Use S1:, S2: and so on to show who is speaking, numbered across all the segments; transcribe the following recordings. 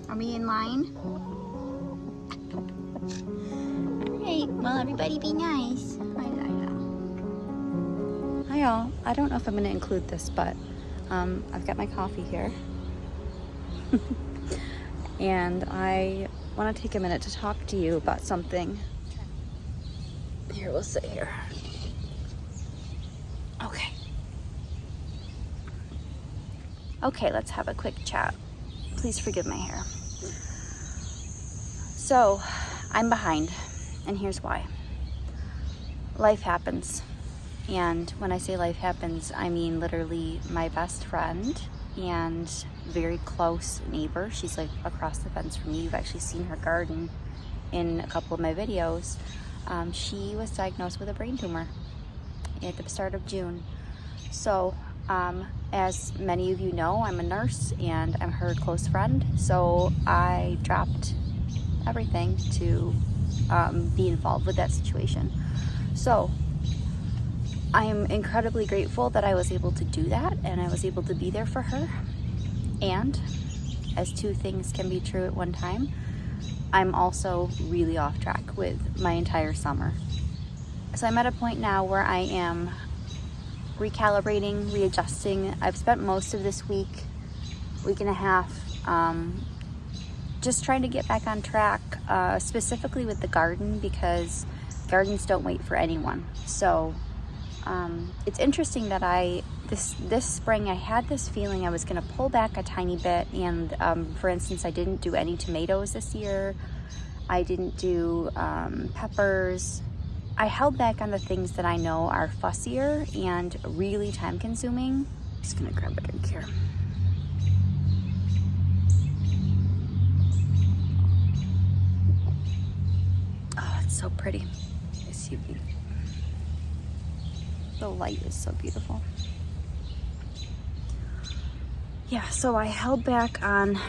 S1: Are we in line? Alright, well everybody be nice. Hi y'all. I don't know if I'm going to include this, but I've got my coffee here. And I want to take a minute to talk to you about something. Here, we'll sit here. Okay. Okay, let's have a quick chat. Please forgive my hair. So, I'm behind, and here's why. Life happens. And when I say life happens, I mean literally my best friend and very close neighbor. She's like across the fence from me. You've actually seen her garden in a couple of my videos. She was diagnosed with a brain tumor at the start of June. So, as many of you know, I'm a nurse and I'm her close friend. So I dropped everything to be involved with that situation. So I am incredibly grateful that I was able to do that and I was able to be there for her. And as two things can be true at one time, I'm also really off track with my entire summer. So I'm at a point now where I am recalibrating, readjusting. I've spent most of this week and a half, just trying to get back on track, specifically with the garden, because gardens don't wait for anyone. So it's interesting that this spring I had this feeling I was going to pull back a tiny bit, and for instance, I didn't do any tomatoes this year. I didn't do peppers. I held back on the things that I know are fussier and really time consuming. I'm just gonna grab a drink here. Oh, it's so pretty. It's UV. The light is so beautiful. Yeah, so I held back on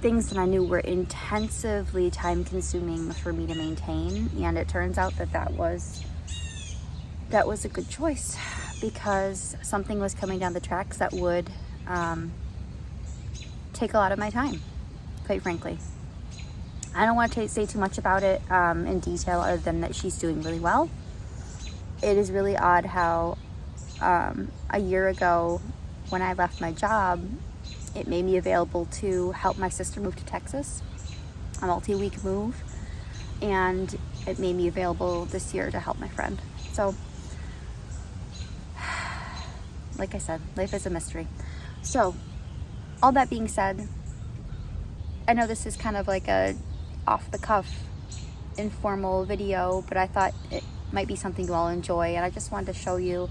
S1: things that I knew were intensively time consuming for me to maintain, and it turns out that was a good choice, because something was coming down the tracks that would take a lot of my time, quite frankly. I don't want to say too much about it in detail, other than that she's doing really well. It is really odd how a year ago when I left my job, it made me available to help my sister move to Texas, a multi-week move, and it made me available this year to help my friend. So, like I said, life is a mystery. So, all that being said, I know this is kind of like a off-the-cuff, informal video, but I thought it might be something you all enjoy, and I just wanted to show you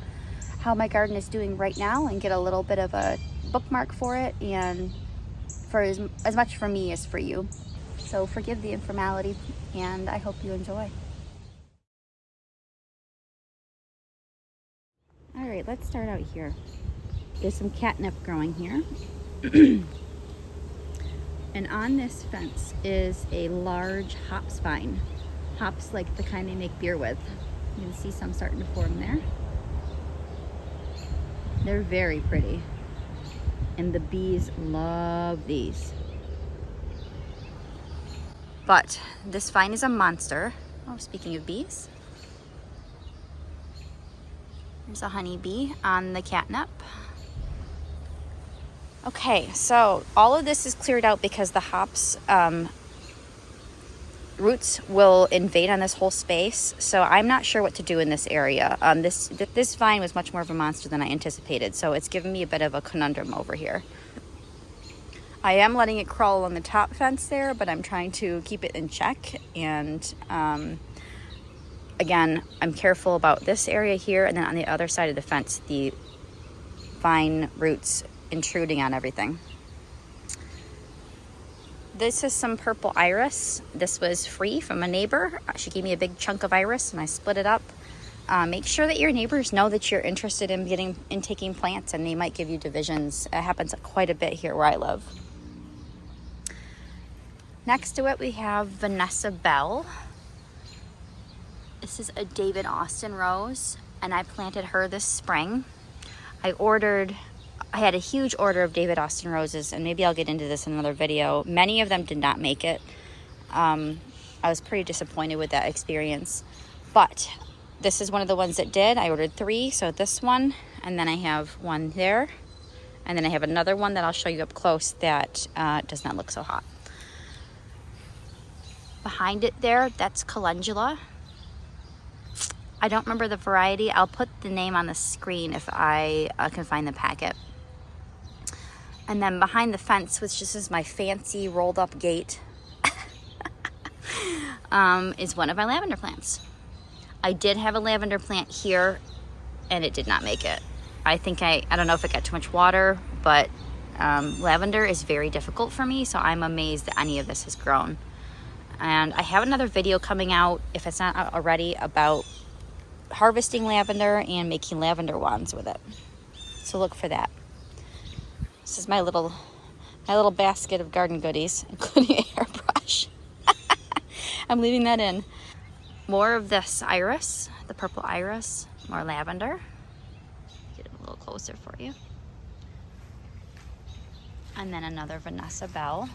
S1: how my garden is doing right now and get a little bit of a bookmark for it, and for as much for me as for you. So forgive the informality, and I hope you enjoy. All right, let's start out here. There's some catnip growing here. And on this fence is a large hops vine. Hops like the kind they make beer with. You can see some starting to form there. They're very pretty. And the bees love these. But this vine is a monster. Oh, speaking of bees, there's a honeybee on the catnip. Okay, so all of this is cleared out because the hops roots will invade on this whole space. So I'm not sure what to do in this area. This vine was much more of a monster than I anticipated, so it's given me a bit of a conundrum over here. I am letting it crawl along the top fence there, but I'm trying to keep it in check. And again, I'm careful about this area here, and then on the other side of the fence, the vine roots intruding on everything. This is some purple iris. This was free from a neighbor. She gave me a big chunk of iris and I split it up. Make sure that your neighbors know that you're interested in taking plants, and they might give you divisions. It happens quite a bit here where I live. Next to it we have Vanessa Bell. This is a David Austin rose, and I planted her this spring. I ordered I had a huge order of David Austin roses, and maybe I'll get into this in another video. Many of them did not make it. I was pretty disappointed with that experience, but this is one of the ones that did. I ordered 3, so this one, and then I have one there, and then I have another one that I'll show you up close that does not look so hot. Behind it there, that's Calendula. I don't remember the variety. I'll put the name on the screen if I can find the packet. And then behind the fence, which just is my fancy rolled up gate, is one of my lavender plants. I did have a lavender plant here and it did not make it. I think I don't know if it got too much water, but lavender is very difficult for me, so I'm amazed that any of this has grown. And I have another video coming out, if it's not out already, about harvesting lavender and making lavender wands with it. So look for that. This is my little basket of garden goodies, including a hairbrush. I'm leaving that in. More of this iris, the purple iris, more lavender. Get it a little closer for you. And then another Vanessa bell.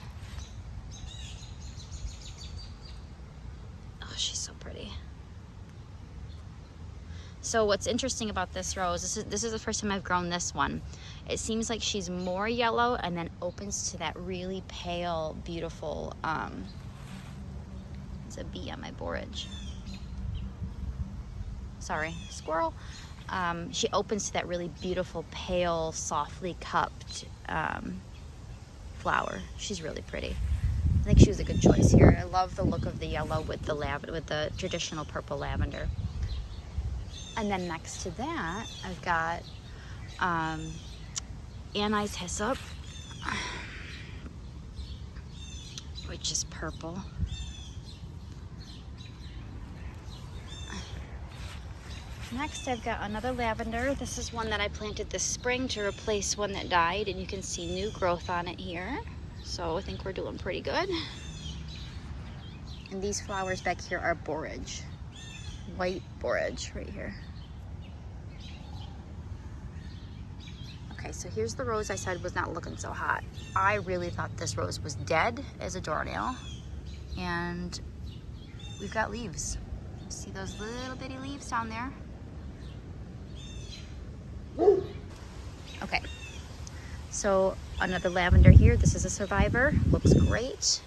S1: Oh, she's so pretty. So what's interesting about this rose, this is the first time I've grown this one. It seems like she's more yellow and then opens to that really pale, beautiful, it's a bee on my borage. Sorry, squirrel. She opens to that really beautiful, pale, softly cupped flower. She's really pretty. I think she was a good choice here. I love the look of the yellow with the traditional purple lavender. And then next to that, I've got Anise Hyssop, which is purple. Next, I've got another lavender. This is one that I planted this spring to replace one that died, and you can see new growth on it here. So I think we're doing pretty good. And these flowers back here are borage, white borage right here. Okay, so here's the rose I said was not looking so hot. I really thought this rose was dead as a doornail, and we've got leaves. See those little bitty leaves down there? Okay, so another lavender here. This is a survivor, looks great.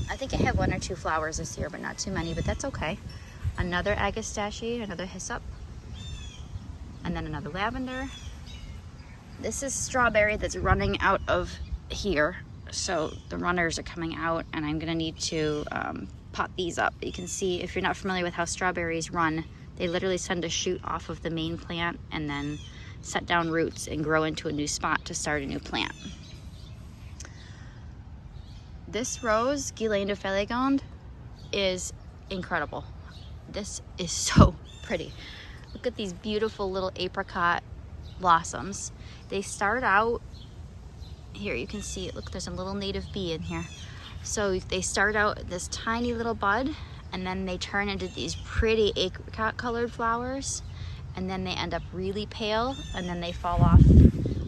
S1: I think I have 1 or 2 flowers this year, but not too many, but that's okay. Another agastache, another hyssop, and then another lavender. This is strawberry that's running out of here, so the runners are coming out, and I'm gonna need to pot these up. You can see, if you're not familiar with how strawberries run, they literally send a shoot off of the main plant and then set down roots and grow into a new spot to start a new plant. This rose, Ghislaine de Féligonde, is incredible. This is so pretty. Look at these beautiful little apricot blossoms. They start out here, you can see it. Look, there's a little native bee in here. So they start out this tiny little bud, and then they turn into these pretty apricot colored flowers, and then they end up really pale, and then they fall off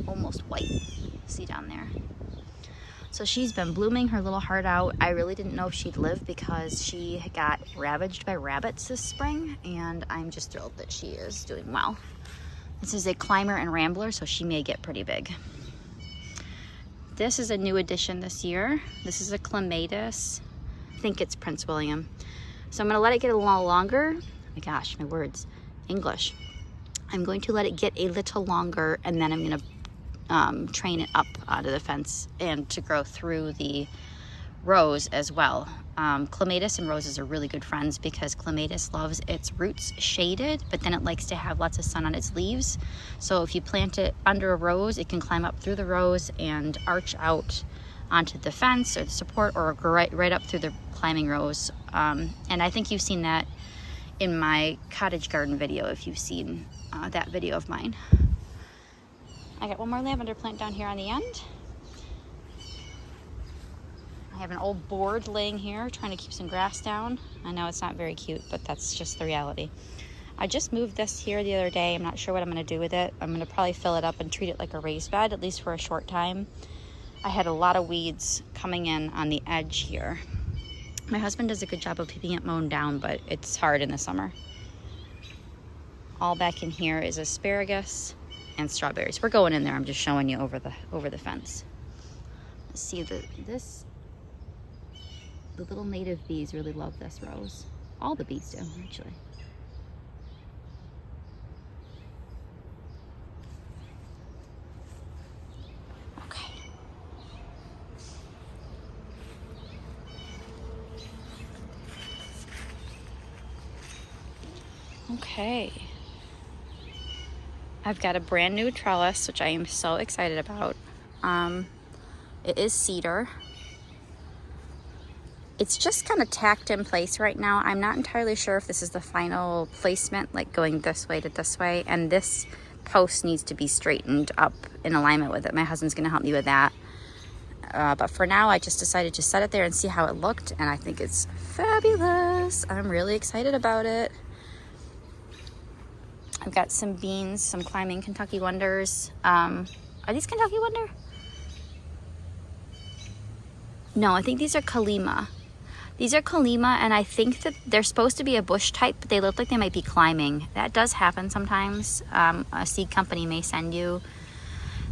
S1: almost white. See down there? So she's been blooming her little heart out. I really didn't know if she'd live because she got ravaged by rabbits this spring, and I'm just thrilled that she is doing well. This is a climber and rambler, so she may get pretty big. This is a new addition this year. This is a Clematis. I think it's Prince William. So I'm gonna let it get a little longer. Oh my gosh, my words, English. I'm going to let it get a little longer, and then I'm gonna train it up onto the fence and to grow through the rows as well. Clematis and roses are really good friends because Clematis loves its roots shaded, but then it likes to have lots of sun on its leaves. So if you plant it under a rose, it can climb up through the rose and arch out onto the fence or the support, or go right up through the climbing rows. And I think you've seen that in my cottage garden video, if you've seen that video of mine. I got one more lavender plant down here on the end. I have an old board laying here trying to keep some grass down. I know it's not very cute, but that's just the reality. I just moved this here the other day. I'm not sure what I'm going to do with it. I'm going to probably fill it up and treat it like a raised bed, at least for a short time. I had a lot of weeds coming in on the edge here. My husband does a good job of keeping it mown down, but it's hard in the summer. All back in here is asparagus and strawberries. We're going in there. I'm just showing you over the fence. Let's see, the little native bees really love this rose. All the bees do, actually. Okay. I've got a brand new trellis, which I am so excited about. It is cedar. It's just kind of tacked in place right now. I'm not entirely sure if this is the final placement, like going this way to this way. And this post needs to be straightened up in alignment with it. My husband's going to help me with that. But for now, I just decided to set it there and see how it looked. And I think it's fabulous. I'm really excited about it. I've got some beans, some climbing Kentucky Wonders. Are these Kentucky Wonder? No, I think these are Kalima. These are Kalima, and I think that they're supposed to be a bush type, but they look like they might be climbing. That does happen sometimes. A seed company may send you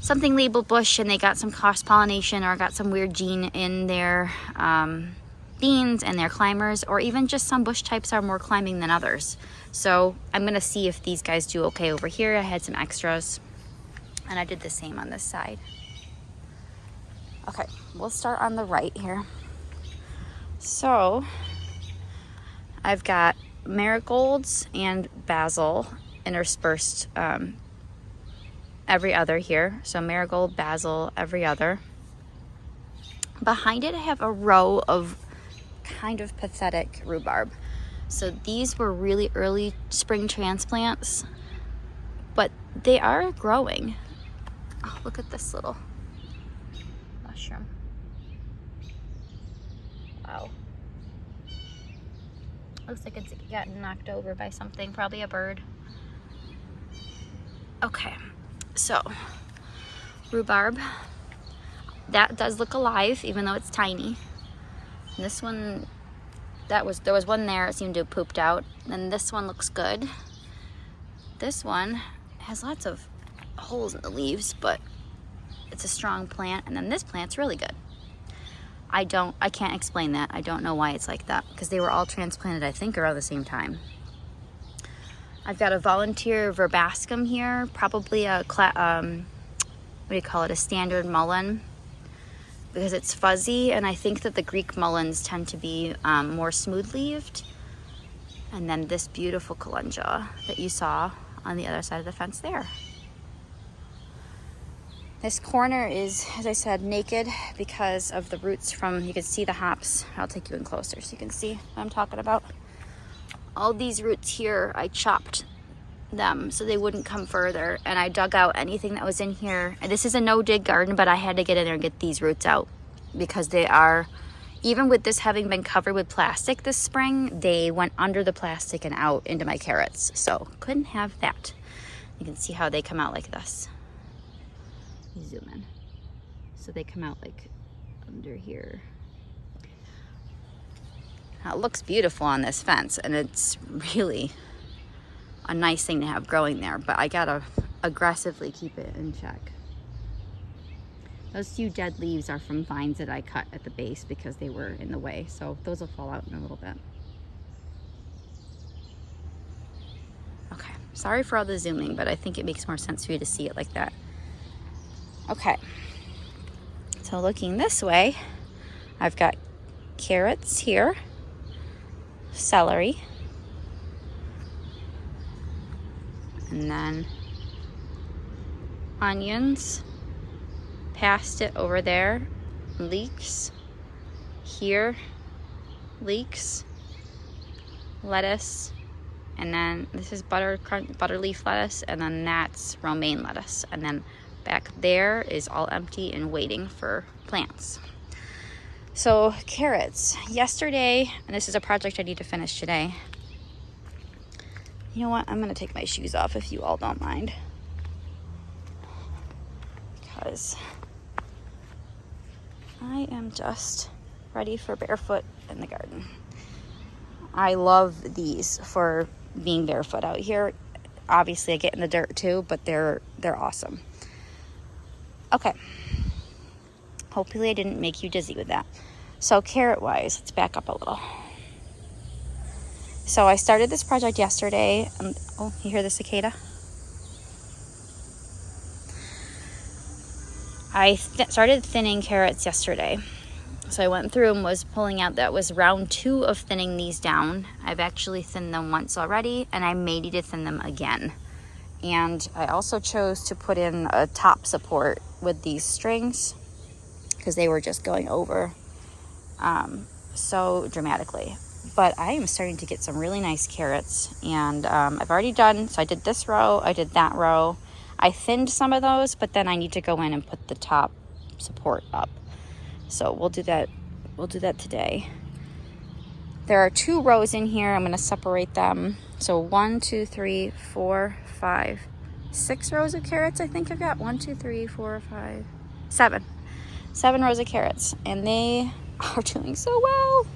S1: something labeled bush, and they got some cross-pollination or got some weird gene in their beans and their climbers, or even just some bush types are more climbing than others. So I'm gonna see if these guys do okay over here. I had some extras, and I did the same on this side. Okay, we'll start on the right here. So I've got marigolds and basil interspersed every other here. So marigold, basil, every other. Behind it, I have a row of kind of pathetic rhubarb. So these were really early spring transplants, but they are growing. Oh, look at this little mushroom. Wow. Looks like it's gotten knocked over by something, probably a bird. Okay, so rhubarb. That does look alive, even though it's tiny. And this one, there was one there, it seemed to have pooped out. And this one looks good. This one has lots of holes in the leaves, but it's a strong plant. And then this plant's really good. I can't explain that. I don't know why it's like that, because they were all transplanted, I think, around the same time. I've got a volunteer verbascum here, probably a, a standard mullein, because it's fuzzy, and I think that the Greek mulleins tend to be more smooth-leaved. And then this beautiful calendula that you saw on the other side of the fence there. This corner is, as I said, naked because of the roots from, you can see the hops. I'll take you in closer so you can see what I'm talking about. All these roots here, I chopped them so they wouldn't come further, and I dug out anything that was in here. And this is a no-dig garden, but I had to get in there and get these roots out because they are, even with this having been covered with plastic this spring, they went under the plastic and out into my carrots. So couldn't have that. You can see how they come out like this. Zoom in. So they come out like under here. Now, it looks beautiful on this fence, and it's really a nice thing to have growing there, but I gotta aggressively keep it in check. Those few dead leaves are from vines that I cut at the base because they were in the way, so those will fall out in a little bit. Okay, sorry for all the zooming, but I think it makes more sense for you to see it like that. Okay, so looking this way, I've got carrots here, celery, and then onions, past it over there, leeks, here, leeks, lettuce, and then this is butter leaf lettuce, and then that's romaine lettuce, and then back there is all empty and waiting for plants. So carrots, yesterday, and this is a project I need to finish today. You know what? I'm going to take my shoes off if you all don't mind. Because I am just ready for barefoot in the garden. I love these for being barefoot out here. Obviously, I get in the dirt too, but they're awesome. Okay. Hopefully I didn't make you dizzy with that. So carrot-wise, let's back up a little. So I started this project yesterday. Oh, you hear the cicada? I started thinning carrots yesterday. So I went through and was pulling out, that was round 2 of thinning these down. I've actually thinned them once already, and I may need to thin them again. And I also chose to put in a top support with these strings because they were just going over so dramatically. But I am starting to get some really nice carrots, and I've already done, so I did this row, I did that row. I thinned some of those, but then I need to go in and put the top support up. So we'll do that today. There are 2 rows in here. I'm going to separate them. So 1, 2, 3, 4, 5, 6 rows of carrots. I think I've got 1, 2, 3, 4, 5, 7. 7 rows of carrots, and they are doing so well.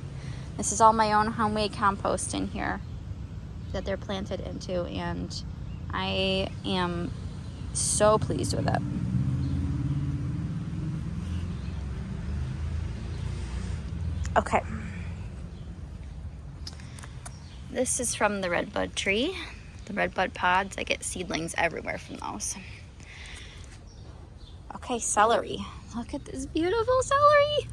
S1: This is all my own homemade compost in here that they're planted into, and I am so pleased with it. Okay. This is from the redbud tree, the redbud pods. I get seedlings everywhere from those. Okay, celery. Look at this beautiful celery.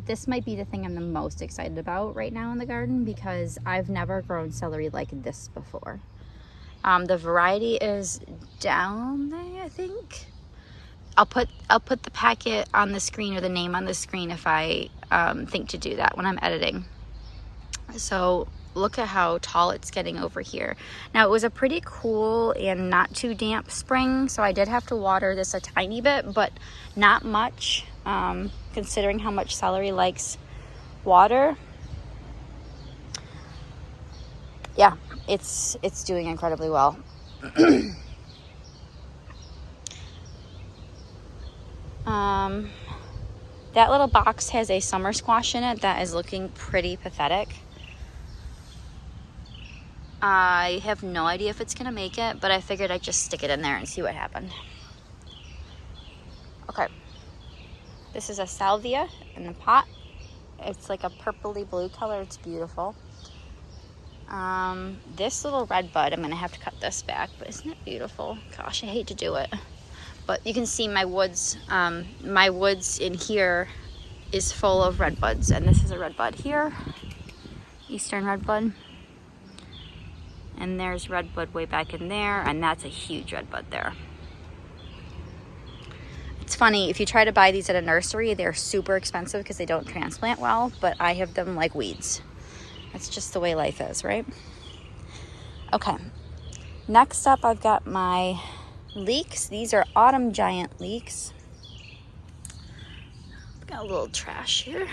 S1: This might be the thing I'm the most excited about right now in the garden because I've never grown celery like this before. The variety is down there, I think. I'll put the packet on the screen or the name on the screen if I think to do that when I'm editing. So look at how tall it's getting over here. Now it was a pretty cool and not too damp spring, so I did have to water this a tiny bit, but not much, considering how much celery likes water. Yeah, it's doing incredibly well. That little box has a summer squash in it that is looking pretty pathetic. I have no idea if it's gonna make it, but I figured I'd just stick it in there and see what happened. Okay, this is a salvia in the pot. It's like a purpley blue color. It's beautiful. This little red bud, I'm gonna have to cut this back, but isn't it beautiful? Gosh, I hate to do it. But you can see my woods in here is full of red buds, and this is a red bud here, eastern red bud. And there's red bud way back in there, and that's a huge red bud there. It's funny, if you try to buy these at a nursery, they're super expensive because they don't transplant well, but I have them like weeds. That's just the way life is, right? Okay, next up I've got my leeks. These are autumn giant leeks. Got a little trash here.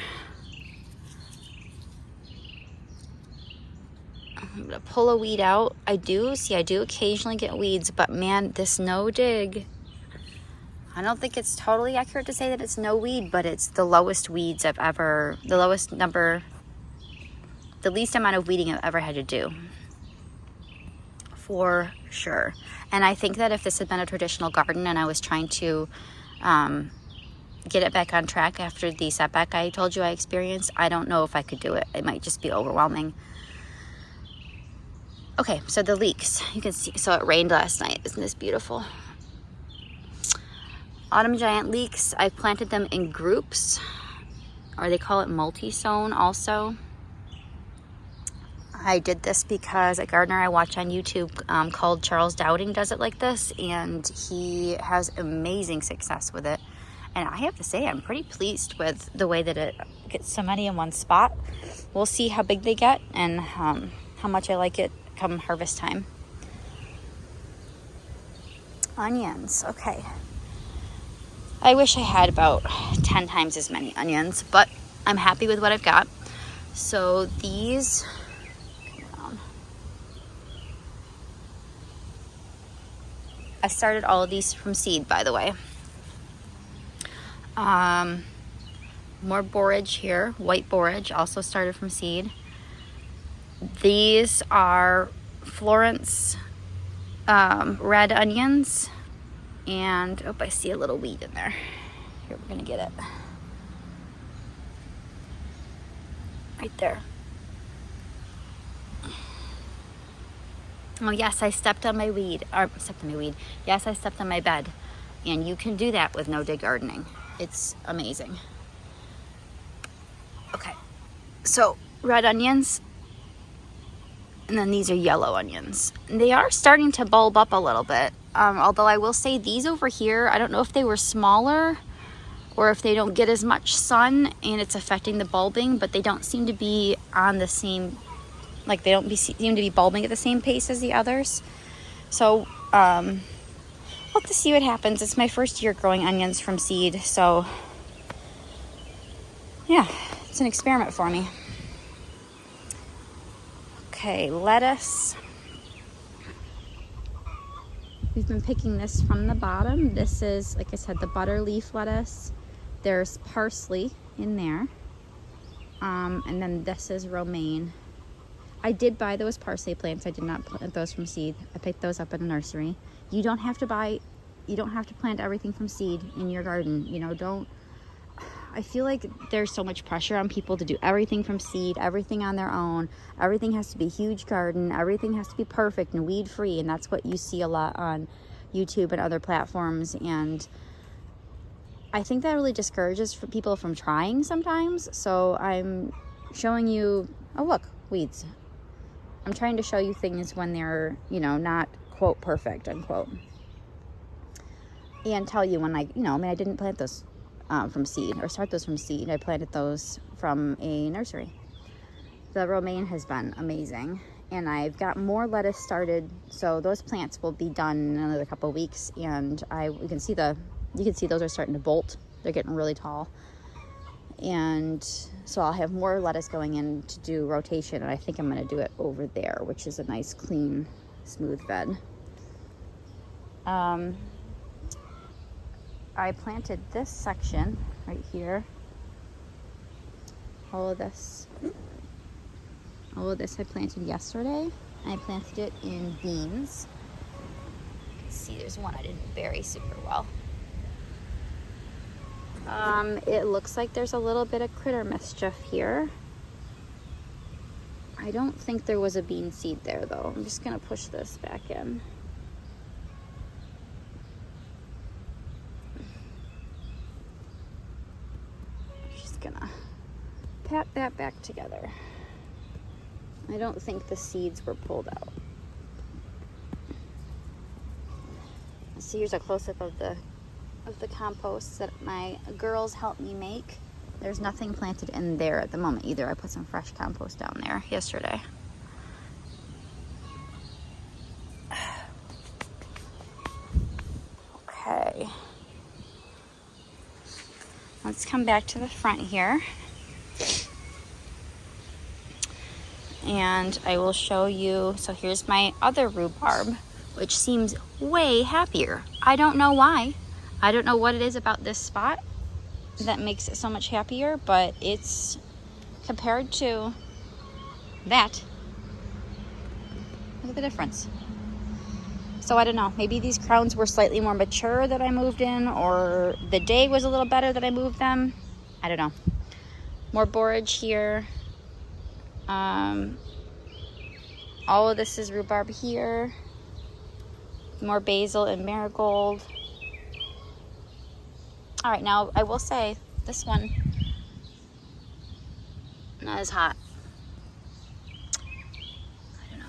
S1: I'm gonna pull a weed out. I do occasionally get weeds, but man, this no dig, I don't think it's totally accurate to say that it's no weed, but it's the lowest weeds I've ever, the least amount of weeding I've ever had to do. For sure. And I think that if this had been a traditional garden and I was trying to get it back on track after the setback I told you I experienced, I don't know if I could do it. It might just be overwhelming. Okay, so the leeks, you can see, so it rained last night. Isn't this beautiful? Autumn giant leeks, I planted them in groups, or they call it multi-sown also. I did this because a gardener I watch on YouTube called Charles Dowding does it like this, and he has amazing success with it. And I have to say, I'm pretty pleased with the way that it gets so many in one spot. We'll see how big they get and how much I like it come harvest time. Onions, okay. I wish I had about 10 times as many onions, but I'm happy with what I've got. So these, I started all of these from seed, by the way. More borage here, white borage, also started from seed. These are Florence red onions, and oh, I see a little weed in there. Here, we're gonna get it. Right there. Oh yes, I stepped on my weed. Yes, I stepped on my bed. And you can do that with no-dig gardening. It's amazing. Okay, so red onions, and then these are yellow onions. They are starting to bulb up a little bit. Although I will say these over here, I don't know if they were smaller or if they don't get as much sun and it's affecting the bulbing, but they don't seem to be on the same, like they don't seem to be bulbing at the same pace as the others. So we'll have to see what happens. It's my first year growing onions from seed, so yeah, it's an experiment for me. Okay, lettuce. We've been picking this from the bottom. This is, like I said, the butter leaf lettuce. There's parsley in there. And then this is romaine. I did buy those parsley plants. I did not plant those from seed. I picked those up at a nursery. You don't have to plant everything from seed in your garden. You know, I feel like there's so much pressure on people to do everything from seed, everything on their own. Everything has to be a huge garden. Everything has to be perfect and weed free. And that's what you see a lot on YouTube and other platforms. And I think that really discourages people from trying sometimes. So I'm showing you, oh look, weeds. I'm trying to show you things when they're, you know, not quote perfect, unquote. And tell you when I didn't plant those from seed or start those from seed. I planted those from a nursery. The romaine has been amazing, and I've got more lettuce started, so those plants will be done in another couple of weeks. And you can see those are starting to bolt. They're getting really tall, and so I'll have more lettuce going in to do rotation. And I think I'm going to do it over there, which is a nice, clean, smooth bed. I planted this section right here. All of this I planted yesterday. I planted it in beans. You can see there's one I didn't bury super well. It looks like there's a little bit of critter mischief here. I don't think there was a bean seed there though. I'm just gonna push this back in. Gonna pat that back together. I don't think the seeds were pulled out. So here's a close-up of the compost that my girls helped me make. There's nothing planted in there at the moment either. I put some fresh compost down there yesterday. Okay. Let's come back to the front here. And I will show you, so here's my other rhubarb, which seems way happier. I don't know why. I don't know what it is about this spot that makes it so much happier, but it's compared to that. Look at the difference. So I don't know, maybe these crowns were slightly more mature that I moved in, or the day was a little better that I moved them. I don't know. More borage here. All of this is rhubarb here. More basil and marigold. All right, now I will say this one not as hot. I don't know.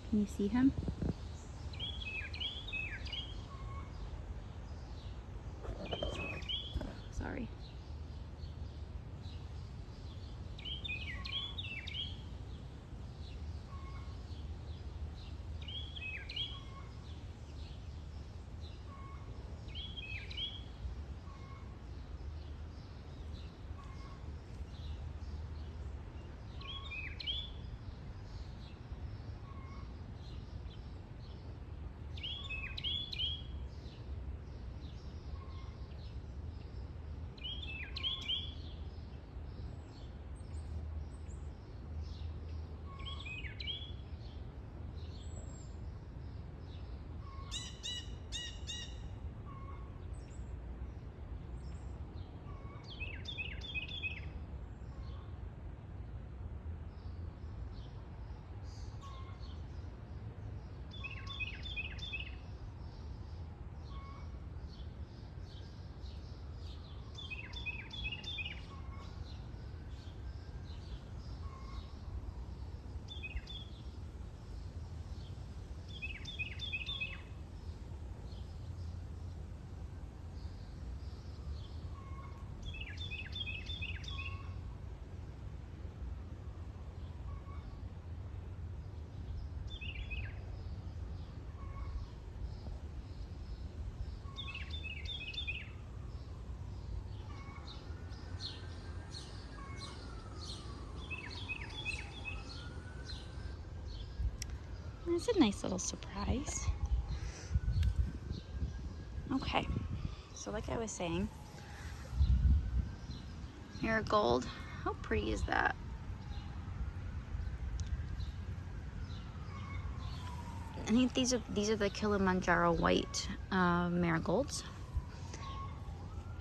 S1: Can you see him? Sorry. It's a nice little surprise. Okay, so like I was saying, marigold, how pretty is that? I think these are the Kilimanjaro white marigolds.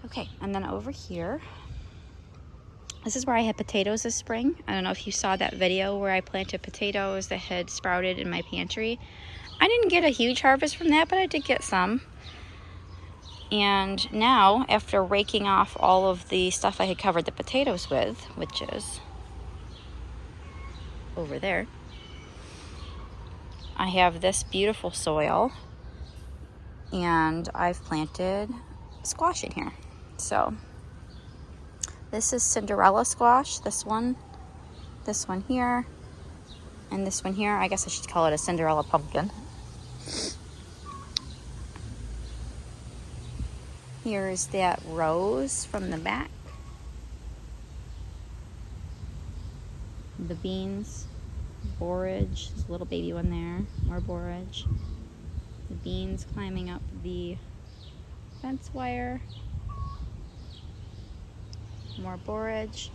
S1: Okay, and then over here, this is where I had potatoes this spring. I don't know if you saw that video where I planted potatoes that had sprouted in my pantry. I didn't get a huge harvest from that, but I did get some. And now, after raking off all of the stuff I had covered the potatoes with, which is over there, I have this beautiful soil, and I've planted squash in here. So this is Cinderella squash, this one here, and this one here. I guess I should call it a Cinderella pumpkin. Here's that rose from the back. The beans, borage, there's a little baby one there, more borage. The beans climbing up the fence wire, more borage,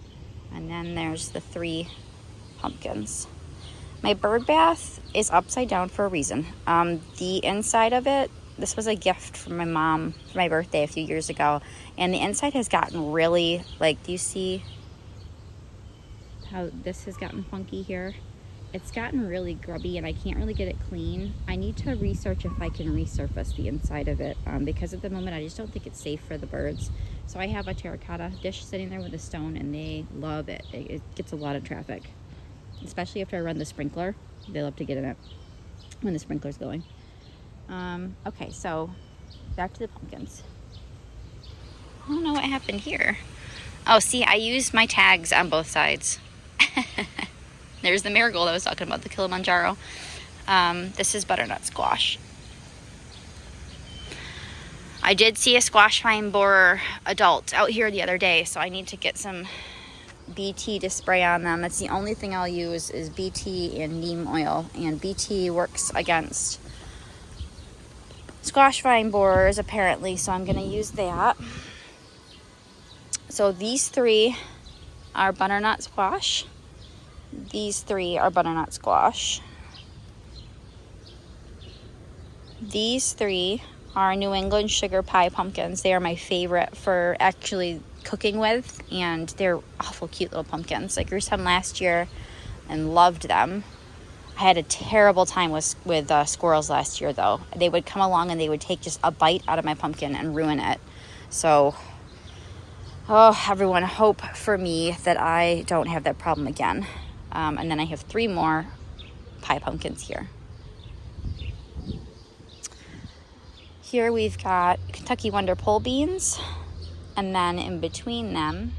S1: and then there's the 3 pumpkins. My bird bath is upside down for a reason. The inside of it, this was a gift from my mom for my birthday a few years ago, and the inside has gotten really, like, do you see how this has gotten funky here? It's gotten really grubby and I can't really get it clean. I need to research if I can resurface the inside of it because at the moment I just don't think it's safe for the birds. So I have a terracotta dish sitting there with a stone, and they love it. It gets a lot of traffic, especially after I run the sprinkler. They love to get in it when the sprinkler's going. Okay, so back to the pumpkins. I don't know what happened here. Oh, see, I used my tags on both sides. There's the marigold I was talking about, the Kilimanjaro. This is butternut squash. I did see a squash vine borer adult out here the other day, so I need to get some BT to spray on them. That's the only thing I'll use is BT and neem oil, and BT works against squash vine borers apparently, so I'm going to use that. So these 3 are butternut squash. These 3 are butternut squash. These 3 are New England sugar pie pumpkins. They are my favorite for actually cooking with, and they're awful cute little pumpkins. I grew some last year and loved them. I had a terrible time with squirrels last year, though. They would come along and they would take just a bite out of my pumpkin and ruin it. So, oh, everyone, hope for me that I don't have that problem again. And then I have 3 more pie pumpkins here. Here we've got Kentucky Wonder pole beans, and then in between them,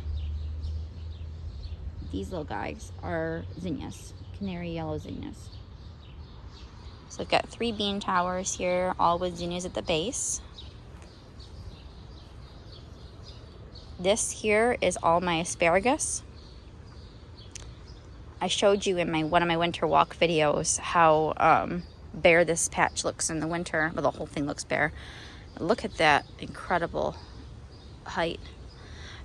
S1: these little guys are zinnias, canary yellow zinnias. So I've got 3 bean towers here, all with zinnias at the base. This here is all my asparagus. I showed you in one of my winter walk videos how bare this patch looks in the winter. Well, the whole thing looks bare. Look at that incredible height.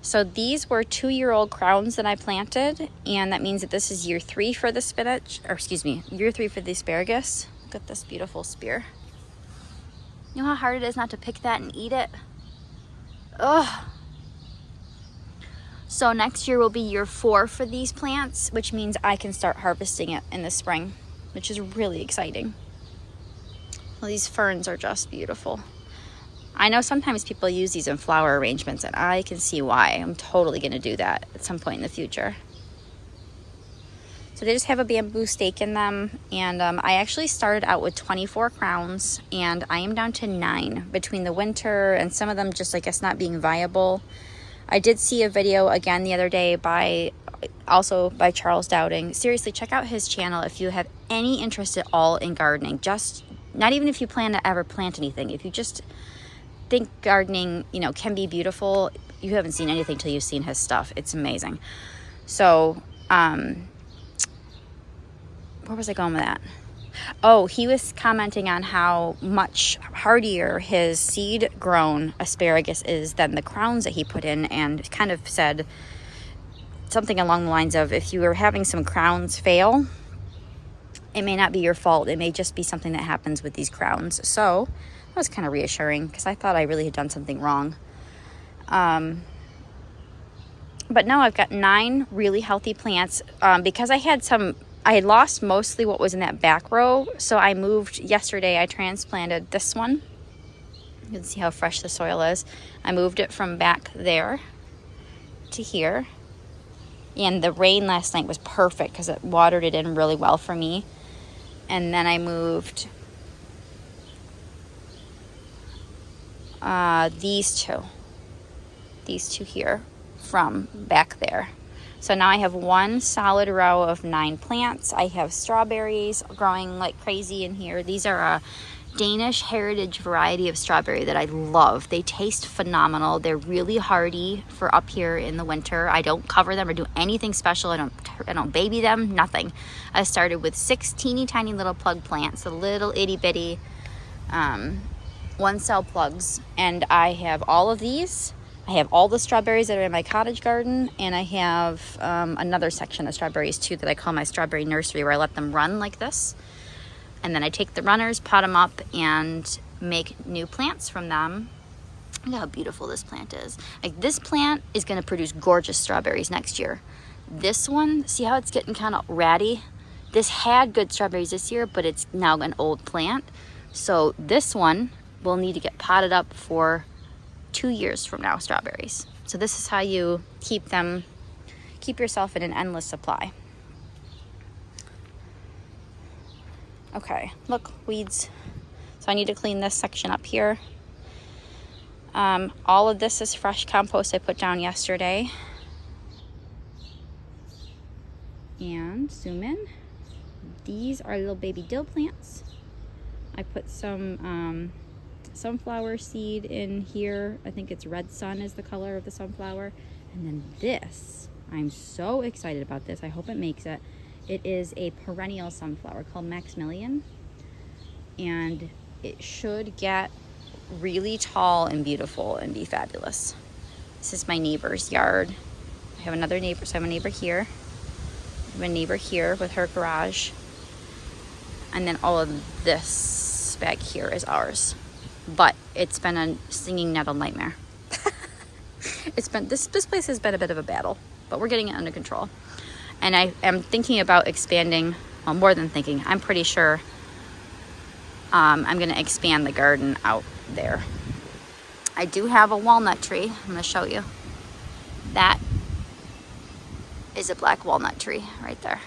S1: So these were 2-year-old crowns that I planted, and that means that this is year 3 for the spinach, or excuse me, year 3 for the asparagus. Look at this beautiful spear. You know how hard it is not to pick that and eat it? Ugh. So next year will be year 4 for these plants, which means I can start harvesting it in the spring, which is really exciting. Well, these ferns are just beautiful. I know sometimes people use these in flower arrangements, and I can see why. I'm totally going to do that at some point in the future. So they just have a bamboo stake in them, and I actually started out with 24 crowns, and I am down to 9 between the winter and some of them just, I guess, not being viable. I did see a video again the other day also by Charles Dowding. Seriously, check out his channel if you have any interest at all in gardening. Just not even if you plan to ever plant anything. If you just think gardening, can be beautiful, you haven't seen anything till you've seen his stuff. It's amazing. So, where was I going with that? Oh, he was commenting on how much hardier his seed grown asparagus is than the crowns that he put in, and kind of said something along the lines of, if you are having some crowns fail, it may not be your fault. It may just be something that happens with these crowns. So that was kind of reassuring, because I thought I really had done something wrong. But now I've got 9 really healthy plants, because I had lost mostly what was in that back row. So I moved yesterday. I transplanted this one. You can see how fresh the soil is. I moved it from back there to here. And the rain last night was perfect because it watered it in really well for me. And then I moved these two here from back there. So now I have 1 solid row of 9 plants. I have strawberries growing like crazy in here. These are a Danish heritage variety of strawberry that I love. They taste phenomenal. They're really hardy for up here in the winter. I don't cover them or do anything special. I don't baby them, nothing. I started with 6 teeny tiny little plug plants, the little itty bitty 1-cell plugs, and I have all of these. I have all the strawberries that are in my cottage garden, and I have another section of strawberries too that I call my strawberry nursery, where I let them run like this. And then I take the runners, pot them up, and make new plants from them. Look how beautiful this plant is. Like, this plant is gonna produce gorgeous strawberries next year. This one, see how it's getting kind of ratty? This had good strawberries this year, but it's now an old plant. So this one will need to get potted up for 2 years from now, strawberries. So this is how you keep yourself in an endless supply. Okay, look, weeds. So I need to clean this section up here. All of this is fresh compost I put down yesterday. And zoom in. These are little baby dill plants. I put some sunflower seed in here. I think it's red sun is the color of the sunflower. And then this, I'm so excited about this. I hope it makes it. It is a perennial sunflower called Maximillian, and it should get really tall and beautiful and be fabulous. This is my neighbor's yard. I have another neighbor, so I have a neighbor here. I have a neighbor here with her garage. And then all of this back here is ours. But it's been a stinging nettle nightmare. This place has been a bit of a battle, but we're getting it under control. And I am thinking about expanding, well, more than thinking, I'm pretty sure I'm gonna expand the garden out there. I do have a walnut tree. I'm gonna show you. That is a black walnut tree right there.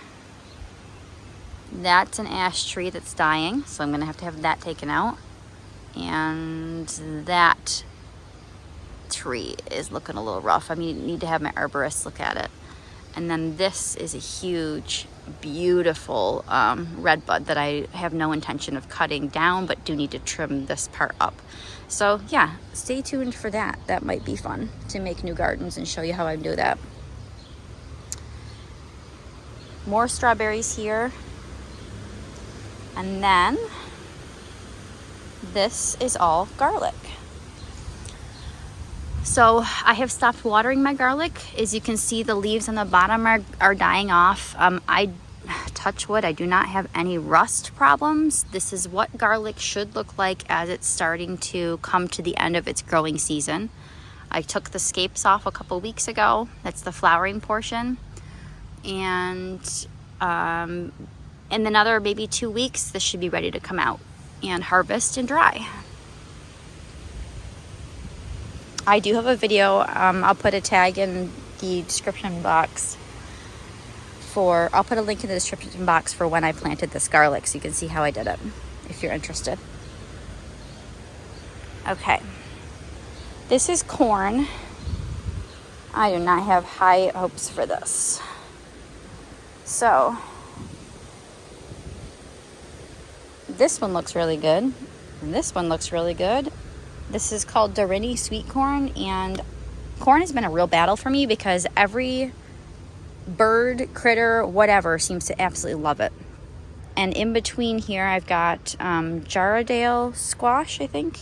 S1: That's an ash tree that's dying, so I'm gonna have to have that taken out. And that tree is looking a little rough. I need to have my arborist look at it. And then this is a huge, beautiful redbud that I have no intention of cutting down, but do need to trim this part up. So yeah, stay tuned for that. That might be fun to make new gardens and show you how I do that. More strawberries here. And then this is all garlic. So I have stopped watering my garlic. As you can see, the leaves on the bottom are dying off. I touch wood, I do not have any rust problems. This is what garlic should look like as it's starting to come to the end of its growing season. I took the scapes off a couple weeks ago. That's the flowering portion. And in another maybe 2 weeks, this should be ready to come out and harvest and dry. I do have a video. I'll put a tag in the description box I'll put a link in the description box for when I planted this garlic so you can see how I did it if you're interested. Okay. This is corn. I do not have high hopes for this. So, this one looks really good. And this one looks really good. This is called Dorini sweet corn, and corn has been a real battle for me because every bird, critter, whatever seems to absolutely love it. And in between here, I've got Jarradale squash, I think.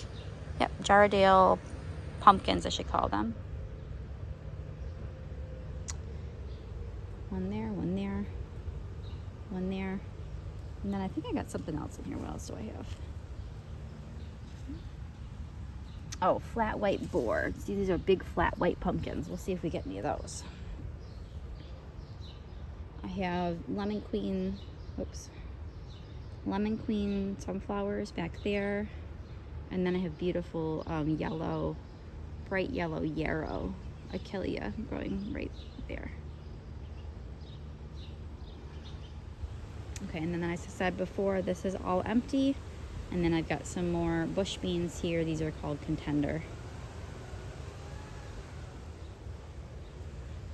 S1: Yep, Jarradale pumpkins, I should call them. One there, one there, one there. And then I think I got something else in here. What else do I have? Oh, flat white boards. These are big flat white pumpkins. We'll see if we get any of those. I have lemon queen sunflowers back there. And then I have beautiful yellow, bright yellow yarrow achillea growing right there. Okay, and then as I said before, this is all empty. And then I've got some more bush beans here. These are called Contender.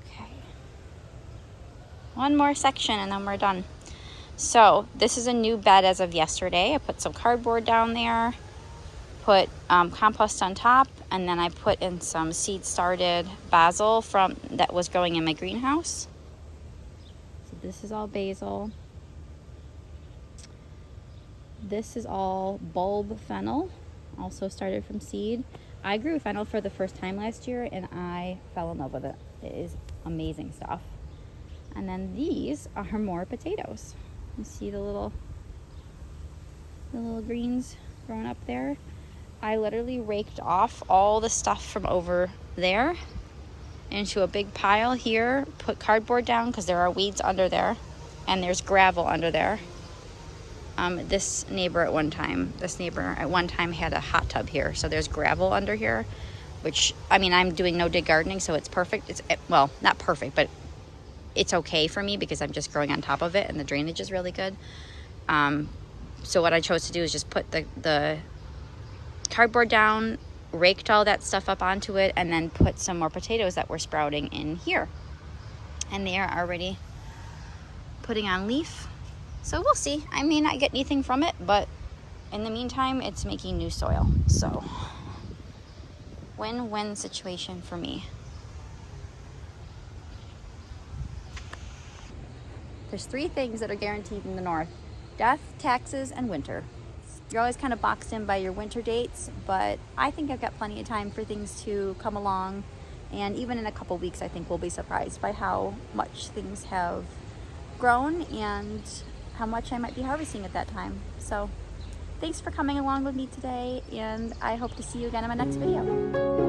S1: Okay. One more section and then we're done. So this is a new bed as of yesterday. I put some cardboard down there, put compost on top, and then I put in some seed-started basil that was growing in my greenhouse. So this is all basil. This is all bulb fennel, also started from seed. I grew fennel for the first time last year and I fell in love with it. It is amazing stuff. And then these are more potatoes. You see the little greens growing up there? I literally raked off all the stuff from over there into a big pile here, put cardboard down because there are weeds under there and there's gravel under there. This neighbor at one time had a hot tub here, so there's gravel under here, which, I mean, I'm doing no dig gardening, so it's perfect. Well, not perfect, but it's okay for me because I'm just growing on top of it and the drainage is really good. So what I chose to do is just put the cardboard down, raked all that stuff up onto it, and then put some more potatoes that were sprouting in here. And they are already putting on leaf. So we'll see. I may not get anything from it, but in the meantime, it's making new soil. So win-win situation for me. There's 3 things that are guaranteed in the north: death, taxes, and winter. You're always kind of boxed in by your winter dates, but I think I've got plenty of time for things to come along. And even in a couple weeks, I think we'll be surprised by how much things have grown and how much I might be harvesting at that time. So thanks for coming along with me today, and I hope to see you again in my next video.